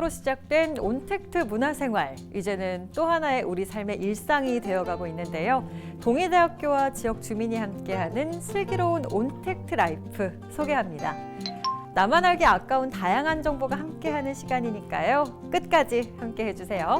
전통으로 시작된 온택트 문화생활, 이제는 또 하나의 우리 삶의 일상이 되어가고 있는데요. 동해대학교와 지역 주민이 함께하는 슬기로운 온택트 라이프 소개합니다. 나만 알기 아까운 다양한 정보가 함께하는 시간이니까요. 끝까지 함께 해주세요.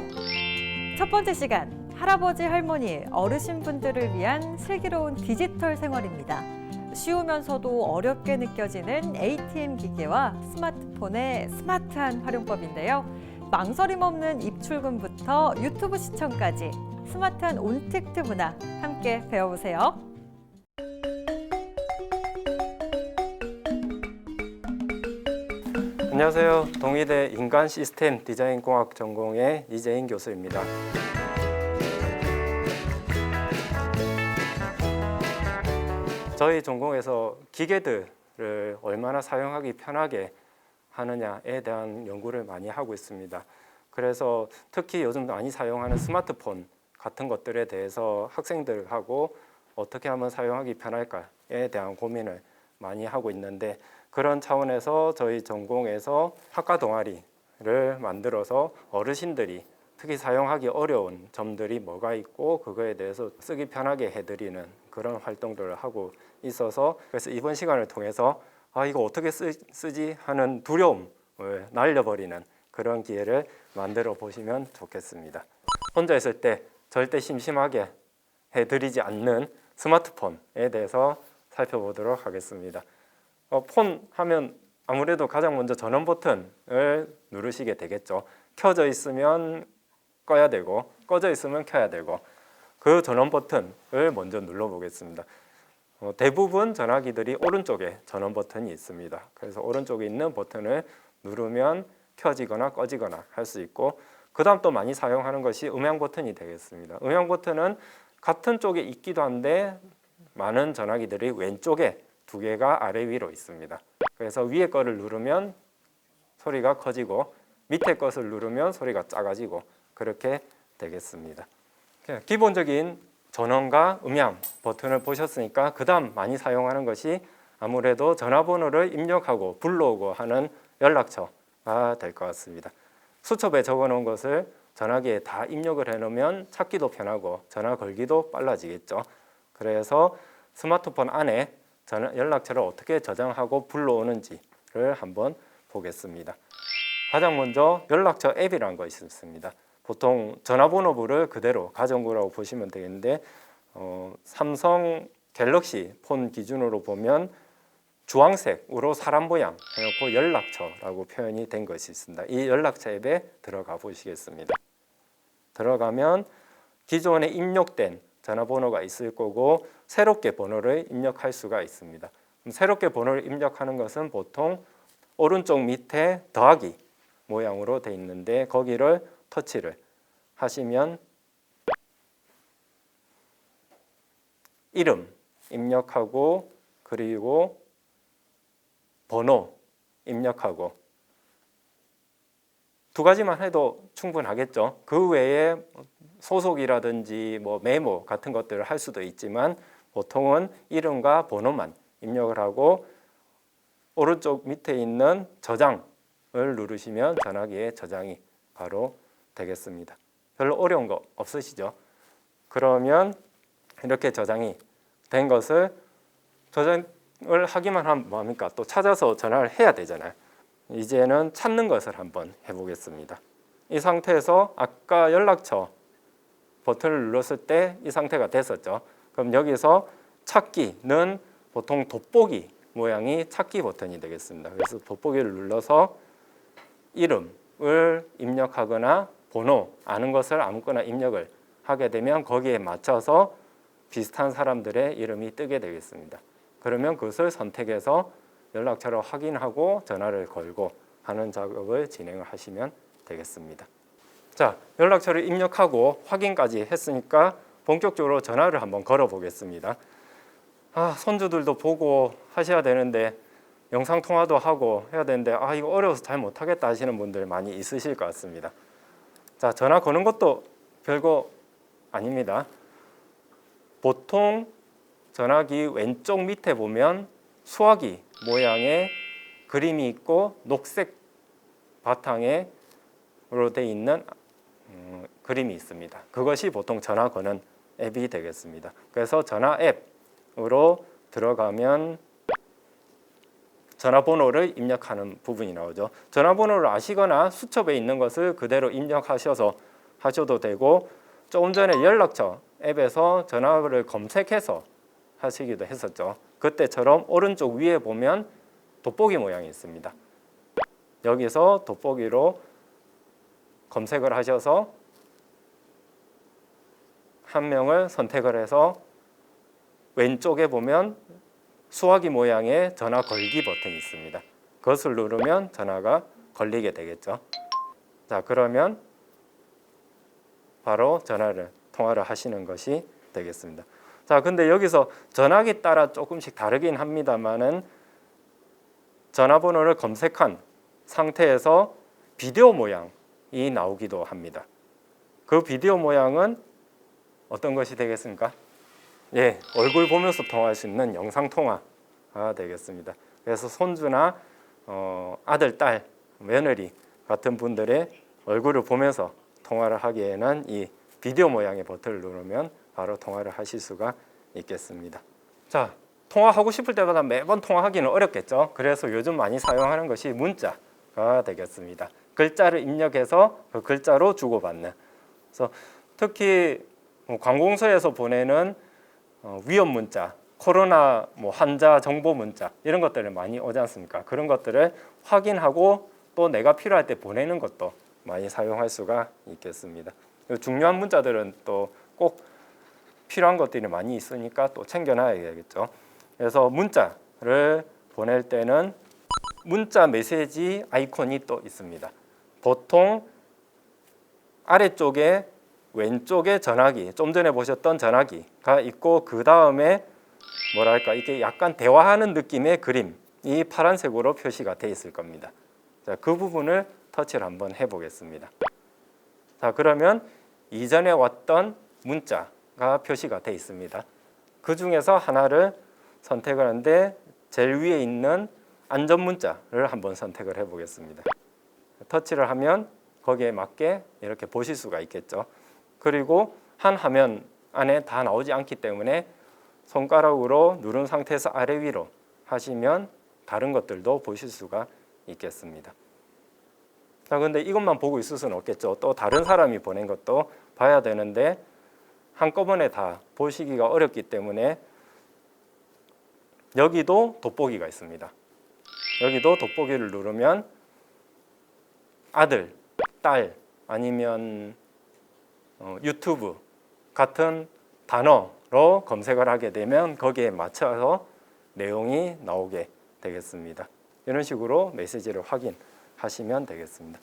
첫 번째 시간, 할아버지, 할머니, 어르신분들을 위한 슬기로운 디지털 생활입니다. 쉬우면서도 어렵게 느껴지는 ATM 기계와 스마트폰의 스마트한 활용법인데요. 망설임 없는 입출금부터 유튜브 시청까지 스마트한 온택트 문화 함께 배워보세요. 안녕하세요. 동의대 인간 시스템 디자인 공학 전공의 이재인 교수입니다. 저희 전공에서 기계들을 얼마나 사용하기 편하게 하느냐에 대한 연구를 많이 하고 있습니다. 그래서 특히 요즘 많이 사용하는 스마트폰 같은 것들에 대해서 학생들하고 어떻게 하면 사용하기 편할까에 대한 고민을 많이 하고 있는데, 그런 차원에서 저희 전공에서 학과 동아리를 만들어서 어르신들이 특히 사용하기 어려운 점들이 뭐가 있고 그거에 대해서 쓰기 편하게 해드리는 그런 활동들을 하고 있어서, 그래서 이번 시간을 통해서 이거 어떻게 쓰지 하는 두려움을 날려버리는 그런 기회를 만들어 보시면 좋겠습니다. 혼자 있을 때 절대 심심하게 해드리지 않는 스마트폰에 대해서 살펴보도록 하겠습니다. 폰 하면 아무래도 가장 먼저 전원 버튼을 누르시게 되겠죠. 켜져 있으면 꺼야 되고 꺼져 있으면 켜야 되고, 그 전원 버튼을 먼저 눌러보겠습니다. 대부분 전화기들이 오른쪽에 전원 버튼이 있습니다. 그래서 오른쪽에 있는 버튼을 누르면 켜지거나 꺼지거나 할 수 있고, 그 다음 또 많이 사용하는 것이 음향 버튼이 되겠습니다. 음향 버튼은 같은 쪽에 있기도 한데 많은 전화기들이 왼쪽에 두 개가 아래 위로 있습니다. 그래서 위에 거를 누르면 소리가 커지고 밑에 것을 누르면 소리가 작아지고 그렇게 되겠습니다. 기본적인 전원과 음향 버튼을 보셨으니까 그 다음 많이 사용하는 것이 아무래도 전화번호를 입력하고 불러오고 하는 연락처가 될 것 같습니다. 수첩에 적어놓은 것을 전화기에 다 입력을 해놓으면 찾기도 편하고 전화 걸기도 빨라지겠죠. 그래서 스마트폰 안에 연락처를 어떻게 저장하고 불러오는지를 한번 보겠습니다. 가장 먼저 연락처 앱이라는 것이 있습니다. 보통 전화번호부를 그대로 가져온 거라고 보시면 되겠는데, 삼성 갤럭시 폰 기준으로 보면 주황색으로 사람 모양 해놓고 연락처라고 표현이 된 것이 있습니다. 이 연락처 앱에 들어가 보시겠습니다. 들어가면 기존에 입력된 전화번호가 있을 거고 새롭게 번호를 입력할 수가 있습니다. 그럼 새롭게 번호를 입력하는 것은 보통 오른쪽 밑에 더하기 모양으로 되어 있는데, 거기를 터치를 하시면 이름 입력하고 그리고 번호 입력하고 두 가지만 해도 충분하겠죠. 그 외에 소속이라든지 메모 같은 것들을 할 수도 있지만 보통은 이름과 번호만 입력을 하고 오른쪽 밑에 있는 저장을 누르시면 전화기에 저장이 바로 되겠습니다. 별로 어려운 거 없으시죠? 그러면 이렇게 저장이 된 것을 저장을 하기만 하면 뭐합니까? 또 찾아서 전화를 해야 되잖아요. 이제는 찾는 것을 한번 해보겠습니다. 이 상태에서 아까 연락처 버튼을 눌렀을 때 이 상태가 됐었죠. 그럼 여기서 찾기는 보통 돋보기 모양이 찾기 버튼이 되겠습니다. 그래서 돋보기를 눌러서 이름을 입력하거나 번호, 아는 것을 아무거나 입력을 하게 되면 거기에 맞춰서 비슷한 사람들의 이름이 뜨게 되겠습니다. 그러면 그것을 선택해서 연락처를 확인하고 전화를 걸고 하는 작업을 진행을 하시면 되겠습니다. 자, 연락처를 입력하고 확인까지 했으니까 본격적으로 전화를 한번 걸어 보겠습니다. 손주들도 보고 하셔야 되는데 영상통화도 하고 해야 되는데 이거 어려워서 잘 못하겠다 하시는 분들 많이 있으실 것 같습니다. 자, 전화 거는 것도 별거 아닙니다. 보통 전화기 왼쪽 밑에 보면 수화기 모양의 그림이 있고 녹색 바탕에 앱으로 되어 있는 그림이 있습니다. 그것이 보통 전화 거는 앱이 되겠습니다. 그래서 전화 앱으로 들어가면 전화번호를 입력하는 부분이 나오죠. 전화번호를 아시거나 수첩에 있는 것을 그대로 입력하셔서 하셔도 되고, 조금 전에 연락처 앱에서 전화를 검색해서 하시기도 했었죠. 그때처럼 오른쪽 위에 보면 돋보기 모양이 있습니다. 여기서 돋보기로 검색을 하셔서 한 명을 선택을 해서 왼쪽에 보면 수화기 모양의 전화 걸기 버튼이 있습니다. 그것을 누르면 전화가 걸리게 되겠죠. 자, 그러면 바로 통화를 하시는 것이 되겠습니다. 자, 근데 여기서 전화기 따라 조금씩 다르긴 합니다만은 전화번호를 검색한 상태에서 비디오 모양이 나오기도 합니다. 그 비디오 모양은 어떤 것이 되겠습니까? 예, 얼굴 보면서 통화할 수 있는 영상 통화가 되겠습니다. 그래서 손주나 아들, 딸, 며느리 같은 분들의 얼굴을 보면서 통화를 하기에는 이 비디오 모양의 버튼을 누르면 바로 통화를 하실 수가 있겠습니다. 자, 통화하고 싶을 때마다 매번 통화하기는 어렵겠죠. 그래서 요즘 많이 사용하는 것이 문자가 되겠습니다. 글자를 입력해서 그 글자로 주고받는. 그래서 특히 관공서에서 보내는 위험 문자, 코로나 환자 정보 문자 이런 것들을 많이 오지 않습니까? 그런 것들을 확인하고 또 내가 필요할 때 보내는 것도 많이 사용할 수가 있겠습니다. 중요한 문자들은 또 꼭 필요한 것들이 많이 있으니까 또 챙겨놔야 되겠죠. 그래서 문자를 보낼 때는 문자 메시지 아이콘이 또 있습니다. 보통 아래쪽에 왼쪽에 전화기, 좀 전에 보셨던 전화기가 있고, 그 다음에 뭐랄까 이게 약간 대화하는 느낌의 그림이 파란색으로 표시가 돼 있을 겁니다. 자, 그 부분을 터치를 한번 해보겠습니다. 자, 그러면 이전에 왔던 문자가 표시가 돼 있습니다. 그 중에서 하나를 선택을 하는데 제일 위에 있는 안전 문자를 한번 선택을 해보겠습니다. 터치를 하면 거기에 맞게 이렇게 보실 수가 있겠죠. 그리고 한 화면 안에 다 나오지 않기 때문에 손가락으로 누른 상태에서 아래 위로 하시면 다른 것들도 보실 수가 있겠습니다. 자, 근데 이것만 보고 있을 수는 없겠죠. 또 다른 사람이 보낸 것도 봐야 되는데 한꺼번에 다 보시기가 어렵기 때문에 여기도 돋보기가 있습니다. 여기도 돋보기를 누르면 아들, 딸 아니면 유튜브 같은 단어로 검색을 하게 되면 거기에 맞춰서 내용이 나오게 되겠습니다. 이런 식으로 메시지를 확인하시면 되겠습니다.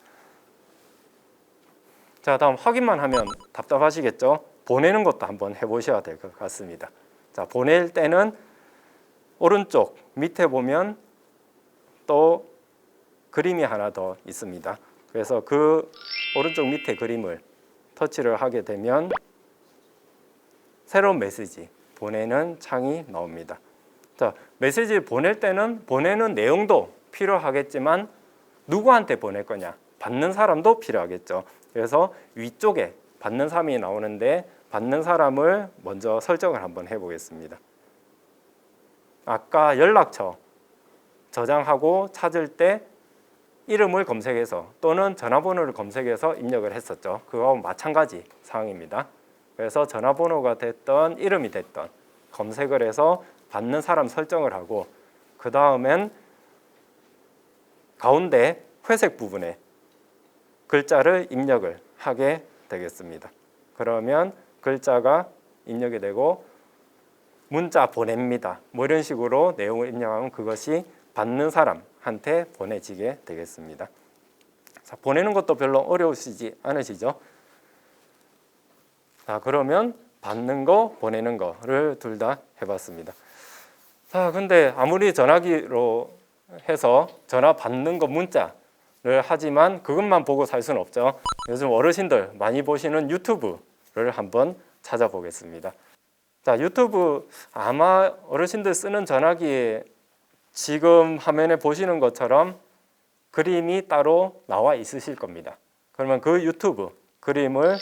자, 다음 확인만 하면 답답하시겠죠? 보내는 것도 한번 해보셔야 될 것 같습니다. 자, 보낼 때는 오른쪽 밑에 보면 또 그림이 하나 더 있습니다. 그래서 그 오른쪽 밑에 그림을 터치를 하게 되면 새로운 메시지 보내는 창이 나옵니다. 자, 메시지 보낼 때는 보내는 내용도 필요하겠지만 누구한테 보낼 거냐, 받는 사람도 필요하겠죠. 그래서 위쪽에 받는 사람이 나오는데 받는 사람을 먼저 설정을 한번 해보겠습니다. 아까 연락처 저장하고 찾을 때 이름을 검색해서 또는 전화번호를 검색해서 입력을 했었죠. 그거하고 마찬가지 상황입니다. 그래서 전화번호가 됐던 이름이 됐던 검색을 해서 받는 사람 설정을 하고, 그 다음엔 가운데 회색 부분에 글자를 입력을 하게 되겠습니다. 그러면 글자가 입력이 되고 문자 보냅니다. 뭐 이런 식으로 내용을 입력하면 그것이 받는 사람한테 보내지게 되겠습니다. 자, 보내는 것도 별로 어려우시지 않으시죠? 자, 그러면 받는 거, 보내는 거를 둘 다 해봤습니다. 자, 근데 아무리 전화기로 해서 전화 받는 거 문자를 하지만 그것만 보고 살 수는 없죠. 요즘 어르신들 많이 보시는 유튜브를 한번 찾아보겠습니다. 자, 유튜브 아마 어르신들 쓰는 전화기에 지금 화면에 보시는 것처럼 그림이 따로 나와 있으실 겁니다. 그러면 그 유튜브 그림을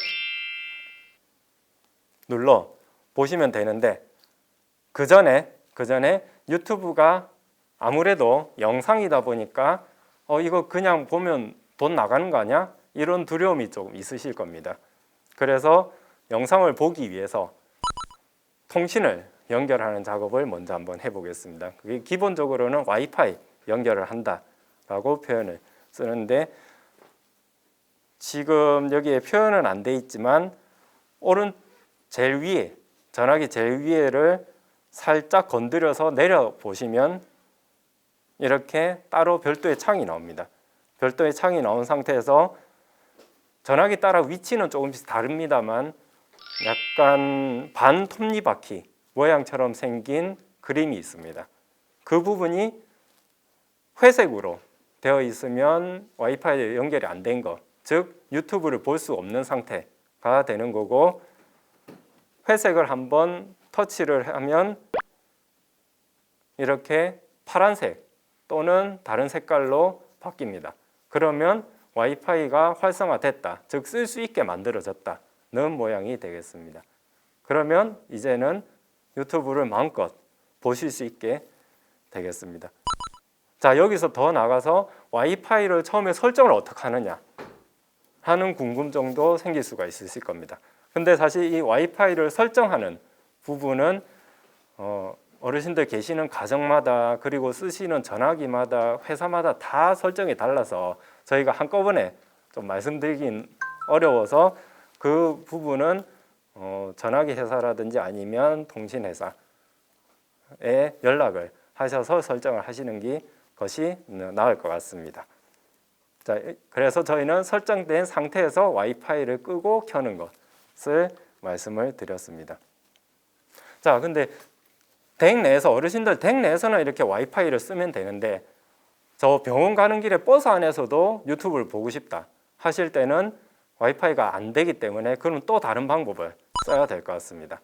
눌러 보시면 되는데 그 전에 유튜브가 아무래도 영상이다 보니까 이거 그냥 보면 돈 나가는 거 아니야? 이런 두려움이 조금 있으실 겁니다. 그래서 영상을 보기 위해서 통신을 연결하는 작업을 먼저 한번 해보겠습니다. 그게 기본적으로는 와이파이 연결을 한다라고 표현을 쓰는데 지금 여기에 표현은 안 돼 있지만 오른 제일 위에 전화기 제일 위에를 살짝 건드려서 내려 보시면 이렇게 따로 별도의 창이 나옵니다. 별도의 창이 나온 상태에서 전화기 따라 위치는 조금씩 다릅니다만 약간 반 톱니바퀴 모양처럼 생긴 그림이 있습니다. 그 부분이 회색으로 되어 있으면 와이파이에 연결이 안 된 거, 즉 유튜브를 볼 수 없는 상태가 되는 거고 회색을 한번 터치를 하면 이렇게 파란색 또는 다른 색깔로 바뀝니다. 그러면 와이파이가 활성화됐다, 즉 쓸 수 있게 만들어졌다는 모양이 되겠습니다. 그러면 이제는 유튜브를 마음껏 보실 수 있게 되겠습니다. 자, 여기서 더 나가서 와이파이를 처음에 설정을 어떻게 하느냐 하는 궁금증도 생길 수가 있으실 겁니다. 근데 사실 이 와이파이를 설정하는 부분은 어르신들 계시는 가정마다 그리고 쓰시는 전화기마다 회사마다 다 설정이 달라서 저희가 한꺼번에 좀 말씀드리긴 어려워서 그 부분은 전화기 회사라든지 아니면 통신회사에 연락을 하셔서 설정을 하시는 것이 나을 것 같습니다. 자, 그래서 저희는 설정된 상태에서 와이파이를 끄고 켜는 것을 말씀을 드렸습니다. 자, 근데 댁 내에서 어르신들 댁 내에서는 이렇게 와이파이를 쓰면 되는데 저 병원 가는 길에 버스 안에서도 유튜브를 보고 싶다 하실 때는 와이파이가 안 되기 때문에 그럼 또 다른 방법을 써야 될 것 같습니다.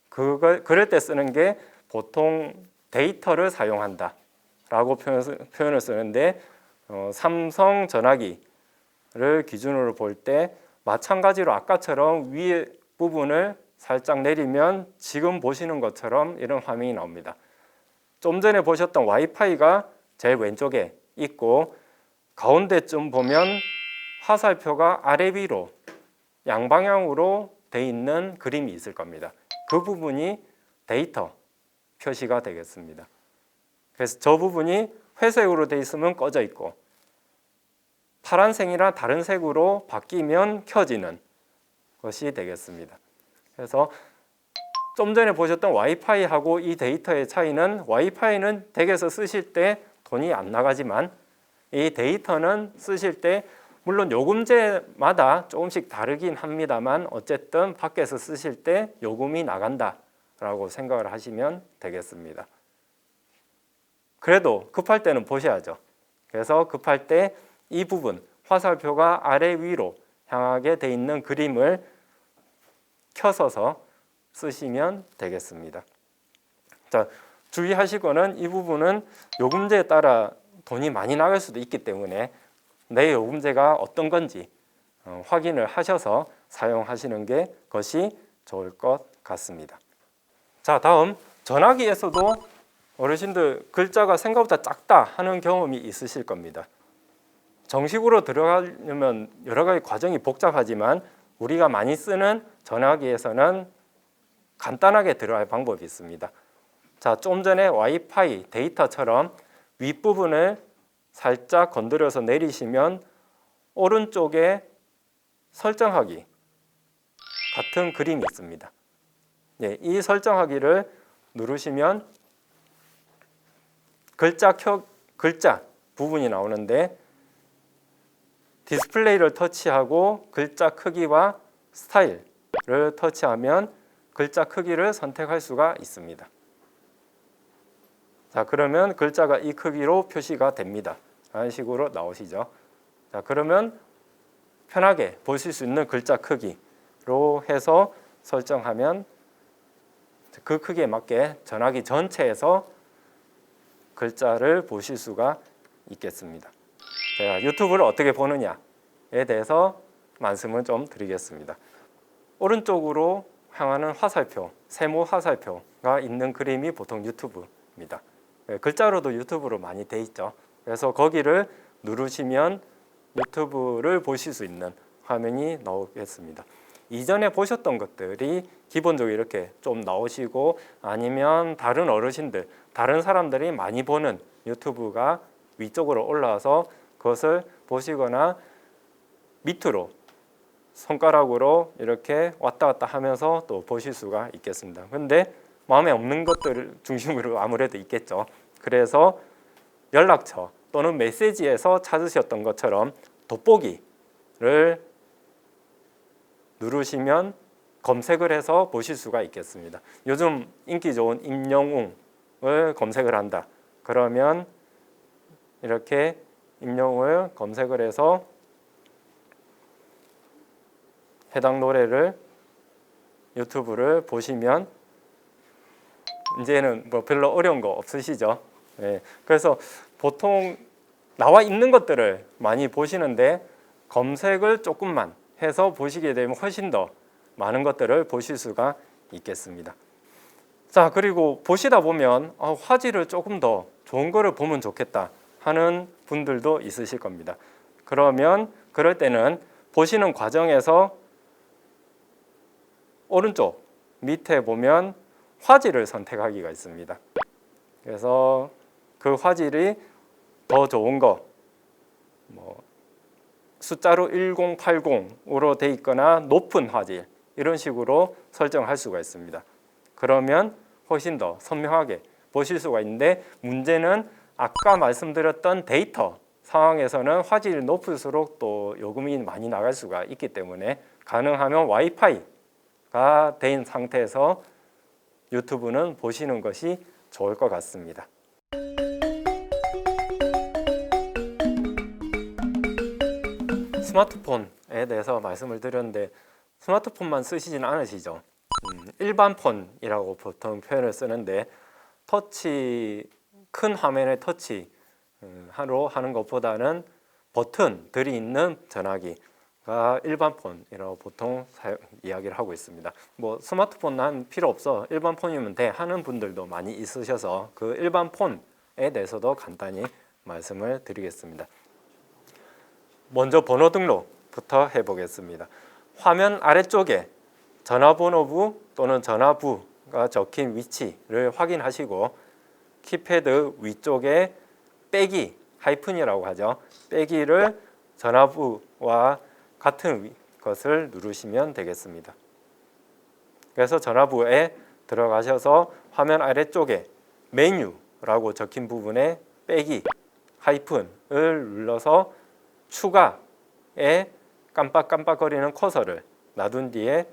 그럴 때 쓰는 게 보통 데이터를 사용한다 라고 표현을 쓰는데 삼성 전화기를 기준으로 볼 때 마찬가지로 아까처럼 위에 부분을 살짝 내리면 지금 보시는 것처럼 이런 화면이 나옵니다. 좀 전에 보셨던 와이파이가 제일 왼쪽에 있고 가운데쯤 보면 화살표가 아래 위로 양방향으로 돼 있는 그림이 있을 겁니다. 그 부분이 데이터 표시가 되겠습니다. 그래서 저 부분이 회색으로 돼 있으면 꺼져 있고 파란색이나 다른 색으로 바뀌면 켜지는 것이 되겠습니다. 그래서 좀 전에 보셨던 와이파이하고 이 데이터의 차이는 와이파이는 댁에서 쓰실 때 돈이 안 나가지만 이 데이터는 쓰실 때 물론 요금제마다 조금씩 다르긴 합니다만 어쨌든 밖에서 쓰실 때 요금이 나간다라고 생각을 하시면 되겠습니다. 그래도 급할 때는 보셔야죠. 그래서 급할 때 이 부분 화살표가 아래 위로 향하게 돼 있는 그림을 켜서서 쓰시면 되겠습니다. 자, 주의하실 거는 이 부분은 요금제에 따라 돈이 많이 나갈 수도 있기 때문에 내 요금제가 어떤 건지 확인을 하셔서 사용하시는 게 것이 좋을 것 같습니다. 자, 다음 전화기에서도 어르신들 글자가 생각보다 작다 하는 경험이 있으실 겁니다. 정식으로 들어가려면 여러 가지 과정이 복잡하지만 우리가 많이 쓰는 전화기에서는 간단하게 들어갈 방법이 있습니다. 자, 좀 전에 와이파이 데이터처럼 윗부분을 살짝 건드려서 내리시면 오른쪽에 설정하기 같은 그림이 있습니다. 네, 이 설정하기를 누르시면 글자 부분이 나오는데 디스플레이를 터치하고 글자 크기와 스타일을 터치하면 글자 크기를 선택할 수가 있습니다. 자, 그러면 글자가 이 크기로 표시가 됩니다. 이런 식으로 나오시죠. 자, 그러면 편하게 보실 수 있는 글자 크기로 해서 설정하면 그 크기에 맞게 전화기 전체에서 글자를 보실 수가 있겠습니다. 제가 유튜브를 어떻게 보느냐 대해서 말씀을 좀 드리겠습니다. 오른쪽으로 향하는 화살표, 세모 화살표가 있는 그림이 보통 유튜브입니다. 글자로도 유튜브로 많이 돼 있죠. 그래서 거기를 누르시면 유튜브를 보실 수 있는 화면이 나오겠습니다. 이전에 보셨던 것들이 기본적으로 이렇게 좀 나오시고, 아니면 다른 어르신들, 다른 사람들이 많이 보는 유튜브가 위쪽으로 올라와서 그것을 보시거나, 밑으로 손가락으로 이렇게 왔다 갔다 하면서 또 보실 수가 있겠습니다. 근데 마음에 없는 것들을 중심으로 아무래도 있겠죠. 그래서 연락처 또는 메시지에서 찾으셨던 것처럼 돋보기를 누르시면 검색을 해서 보실 수가 있겠습니다. 요즘 인기 좋은 임영웅을 검색을 한다. 그러면 이렇게 임영웅을 검색을 해서 해당 노래를 유튜브를 보시면 이제는 뭐 별로 어려운 거 없으시죠? 네. 그래서 보통 나와 있는 것들을 많이 보시는데 검색을 조금만 해서 보시게 되면 훨씬 더 많은 것들을 보실 수가 있겠습니다. 자, 그리고 보시다 보면 화질을 조금 더 좋은 거를 보면 좋겠다 하는 분들도 있으실 겁니다. 그러면 그럴 때는 보시는 과정에서 오른쪽 밑에 보면 화질을 선택하기가 있습니다. 그래서 그 화질이 더 좋은 거, 숫자로 1080으로 돼 있거나 높은 화질, 이런 식으로 설정할 수가 있습니다. 그러면 훨씬 더 선명하게 보실 수가 있는데, 문제는 아까 말씀드렸던 데이터 상황에서는 화질이 높을수록 또 요금이 많이 나갈 수가 있기 때문에 가능하면 와이파이가 된 상태에서 유튜브는 보시는 것이 좋을 것 같습니다. 스마트폰에 대해서 말씀을 드렸는데, 스마트폰만 쓰시진 않으시죠? 일반 폰이라고 보통 표현을 쓰는데, 터치, 큰 화면의 터치로 하는 것보다는 버튼들이 있는 전화기가 일반 폰이라고 보통 이야기를 하고 있습니다. 뭐 스마트폰은 필요 없어, 일반 폰이면 돼 하는 분들도 많이 있으셔서 그 일반 폰에 대해서도 간단히 말씀을 드리겠습니다. 먼저 번호 등록부터 해보겠습니다. 화면 아래쪽에 전화번호부 또는 전화부가 적힌 위치를 확인하시고, 키패드 위쪽에 빼기, 하이픈이라고 하죠. 빼기를 전화부와 같은 것을 누르시면 되겠습니다. 그래서 전화부에 들어가셔서 화면 아래쪽에 메뉴라고 적힌 부분에 빼기, 하이픈을 눌러서 추가에 깜빡깜빡거리는 커서를 놔둔 뒤에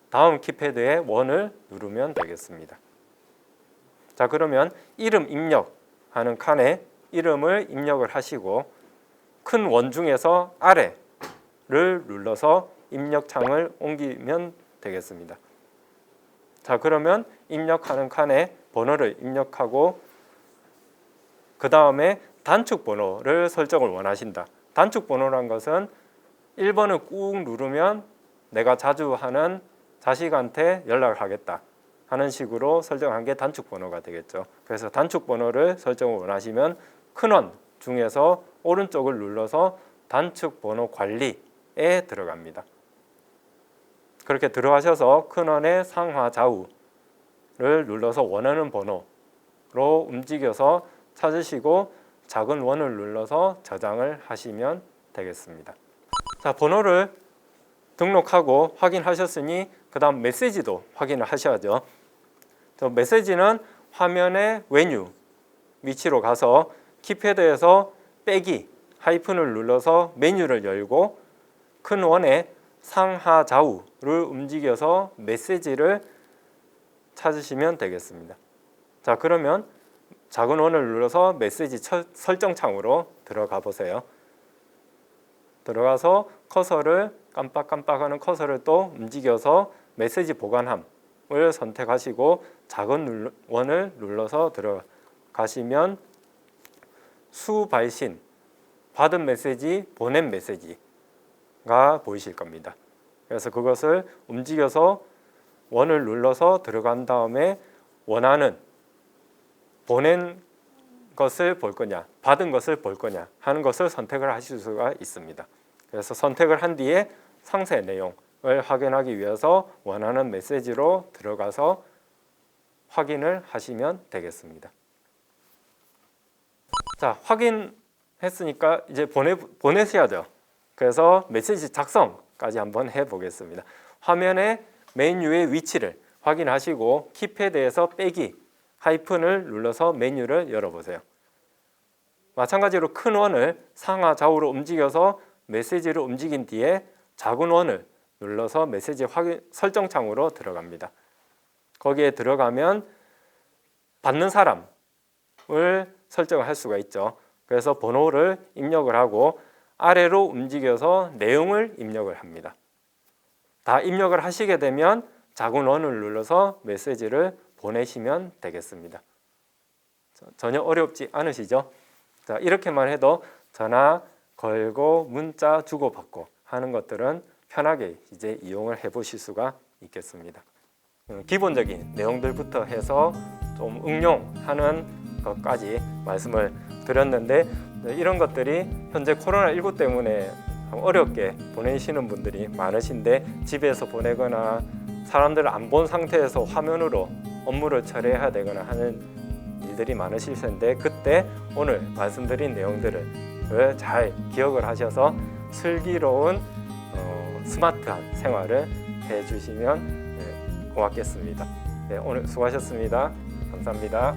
다음 키패드의 원을 누르면 되겠습니다. 자, 그러면 이름 입력하는 칸에 이름을 입력을 하시고, 큰 원 중에서 아래를 눌러서 입력창을 옮기면 되겠습니다. 자, 그러면 입력하는 칸에 번호를 입력하고, 그 다음에 단축 번호를 설정을 원하신다. 단축 번호란 것은 1번을 꾹 누르면 내가 자주 하는 자식한테 연락을 하겠다 하는 식으로 설정한 게 단축 번호가 되겠죠. 그래서 단축 번호를 설정을 원하시면 큰 원 중에서 오른쪽을 눌러서 단축 번호 관리에 들어갑니다. 그렇게 들어가셔서 큰 원의 상하 좌우를 눌러서 원하는 번호로 움직여서 찾으시고, 작은 원을 눌러서 저장을 하시면 되겠습니다. 자, 번호를 등록하고 확인하셨으니 그 다음 메시지도 확인을 하셔야죠. 메시지는 화면의 메뉴 위치로 가서 키패드에서 빼기, 하이픈을 눌러서 메뉴를 열고 큰 원의 상하 좌우를 움직여서 메시지를 찾으시면 되겠습니다. 자, 그러면 작은 원을 눌러서 메시지 설정 창으로 들어가 보세요. 들어가서 커서를 깜빡깜빡하는 커서를 또 움직여서 메시지 보관함을 선택하시고 작은 원을 눌러서 들어가시면 수발신, 받은 메시지, 보낸 메시지 가 보이실 겁니다. 그래서 그것을 움직여서 원을 눌러서 들어간 다음에 원하는 보낸 것을 볼 거냐, 받은 것을 볼 거냐 하는 것을 선택을 하실 수가 있습니다. 그래서 선택을 한 뒤에 상세 내용을 확인하기 위해서 원하는 메시지로 들어가서 확인을 하시면 되겠습니다. 자, 확인했으니까 이제 보내셔야죠. 그래서 메시지 작성까지 한번 해보겠습니다. 화면에 메뉴의 위치를 확인하시고 키패드에서 빼기 하이픈을 눌러서 메뉴를 열어보세요. 마찬가지로 큰 원을 상하 좌우로 움직여서 메시지를 움직인 뒤에 작은 원을 눌러서 메시지 확인 설정 창으로 들어갑니다. 거기에 들어가면 받는 사람을 설정을 할 수가 있죠. 그래서 번호를 입력을 하고 아래로 움직여서 내용을 입력을 합니다. 다 입력을 하시게 되면 작은 원을 눌러서 메시지를 보내시면 되겠습니다. 전혀 어렵지 않으시죠? 자, 이렇게만 해도 전화 걸고 문자 주고받고 하는 것들은 편하게 이제 이용을 해보실 수가 있겠습니다. 기본적인 내용들부터 해서 좀 응용하는 것까지 말씀을 드렸는데 이런 것들이 현재 코로나19 때문에 어렵게 보내시는 분들이 많으신데 집에서 보내거나 사람들을 안 본 상태에서 화면으로 업무를 처리해야 되거나 하는 일들이 많으실 텐데 그때 오늘 말씀드린 내용들을 잘 기억을 하셔서 슬기로운 스마트한 생활을 해주시면 고맙겠습니다. 네, 오늘 수고하셨습니다. 감사합니다.